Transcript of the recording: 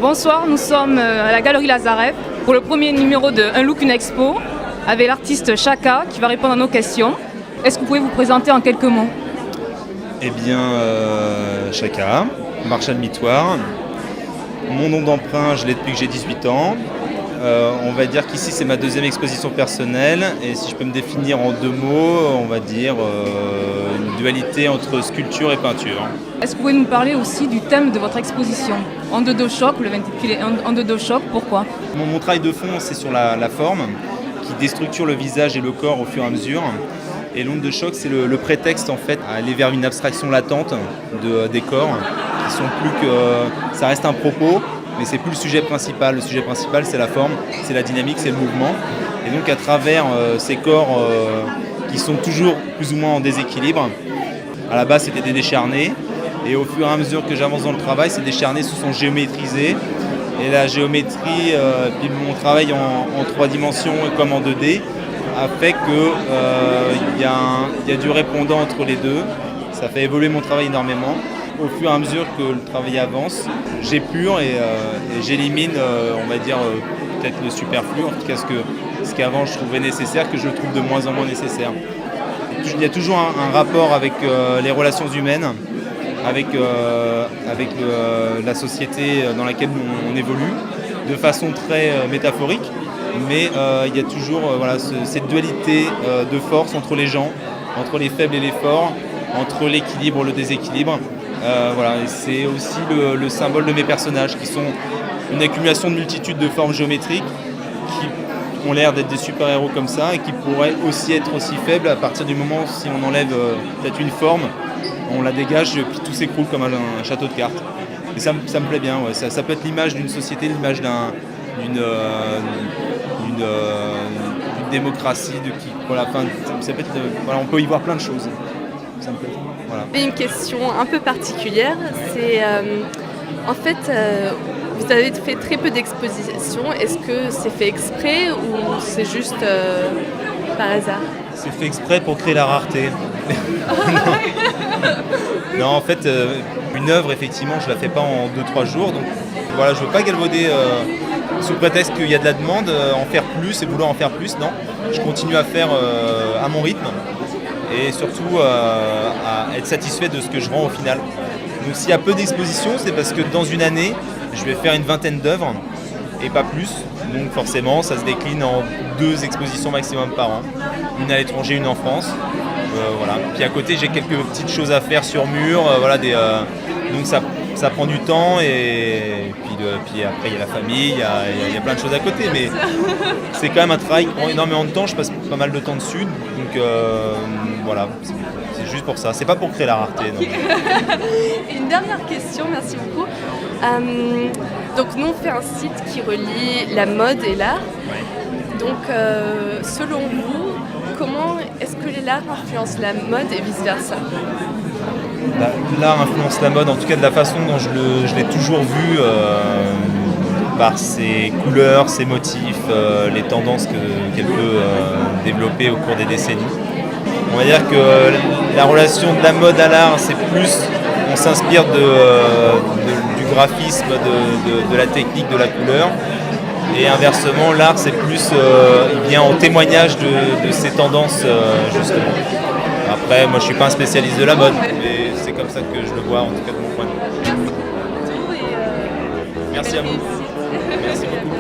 Bonsoir, nous sommes à la Galerie Lazarev pour le premier numéro de Un Look, une Expo avec l'artiste Chaka qui va répondre à nos questions. Est-ce que vous pouvez vous présenter en quelques mots? Eh bien, Chaka, Marshall Mitoire. Mon nom d'emprunt, je l'ai depuis que j'ai 18 ans. On va dire qu'ici, c'est ma deuxième exposition personnelle. Et si je peux me définir en deux mots, on va dire une dualité entre sculpture et peinture. Est-ce que vous pouvez nous parler aussi du thème de votre exposition? En deux choc, le intitulé En deux choc, pourquoi? Mon travail de fond, c'est sur la forme, qui déstructure le visage et le corps au fur et à mesure. Et l'onde de choc, c'est le prétexte en fait à aller vers une abstraction latente des corps, qui sont plus que... ça reste un propos, mais c'est plus le sujet principal. Le sujet principal, c'est la forme, c'est la dynamique, c'est le mouvement. Et donc à travers ces corps qui sont toujours plus ou moins en déséquilibre, à la base c'était des décharnés, et au fur et à mesure que j'avance dans le travail, ces décharnés se sont géométrisés. Et la géométrie, puis mon travail en 3 dimensions comme en 2D, a fait qu'il y a du répondant entre les deux. Ça fait évoluer mon travail énormément. Au fur et à mesure que le travail avance, j'épure et j'élimine, on va dire, peut-être le superflu, en tout cas ce qu'avant je trouvais nécessaire, que je trouve de moins en moins nécessaire. Il y a toujours un rapport avec les relations humaines, avec la société dans laquelle on évolue, de façon très métaphorique. Mais il y a toujours cette dualité de force entre les gens, entre les faibles et les forts, entre l'équilibre et le déséquilibre. Et c'est aussi le symbole de mes personnages, qui sont une accumulation de multitudes de formes géométriques qui ont l'air d'être des super-héros comme ça et qui pourraient aussi être aussi faibles à partir du moment où si on enlève peut-être une forme, on la dégage et puis tout s'écroule comme un château de cartes. Et ça me plaît bien, ouais. Ça peut être l'image d'une société, l'image d'une démocratie, ça peut être, on peut y voir plein de choses. Ça me plaît. Voilà. Et une question un peu particulière, c'est en fait, vous avez fait très peu d'expositions. Est-ce que c'est fait exprès ou c'est juste par hasard? C'est fait exprès pour créer la rareté. Non, en fait, une œuvre, effectivement, je la fais pas en 2-3 jours. Donc voilà, je veux pas galvauder sous prétexte qu'il y a de la demande, en faire plus et vouloir en faire plus. Non, je continue à faire à mon rythme et surtout à être satisfait de ce que je rends au final. Donc s'il y a peu d'expositions, c'est parce que dans une année, je vais faire une vingtaine d'œuvres et pas plus. Donc forcément, ça se décline en 2 expositions maximum par an. Une à l'étranger, une en France. Puis à côté, j'ai quelques petites choses à faire sur mur. Donc ça prend du temps et puis après, il y a la famille, il y a plein de choses à côté. Mais c'est quand même un travail qui prend énormément de temps. Je passe pas mal de temps dessus. Donc c'est juste pour ça. C'est pas pour créer la rareté. Non. Et une dernière question, merci beaucoup. Donc nous, on fait un site qui relie la mode et l'art. Ouais. Donc selon vous, comment est-ce que l'art influence la mode et vice-versa? L'art influence la mode, en tout cas de la façon dont je l'ai toujours vu, par ses couleurs, ses motifs, les tendances qu'elle peut développer au cours des décennies. On va dire que la relation de la mode à l'art, c'est plus, on s'inspire du graphisme, de la technique, de la couleur. Et inversement, l'art, c'est plus, il vient en témoignage de ces tendances, justement. Après, moi, je suis pas un spécialiste de la mode, mais c'est comme ça que je le vois, en tout cas de mon point de vue. Merci à vous. Merci beaucoup.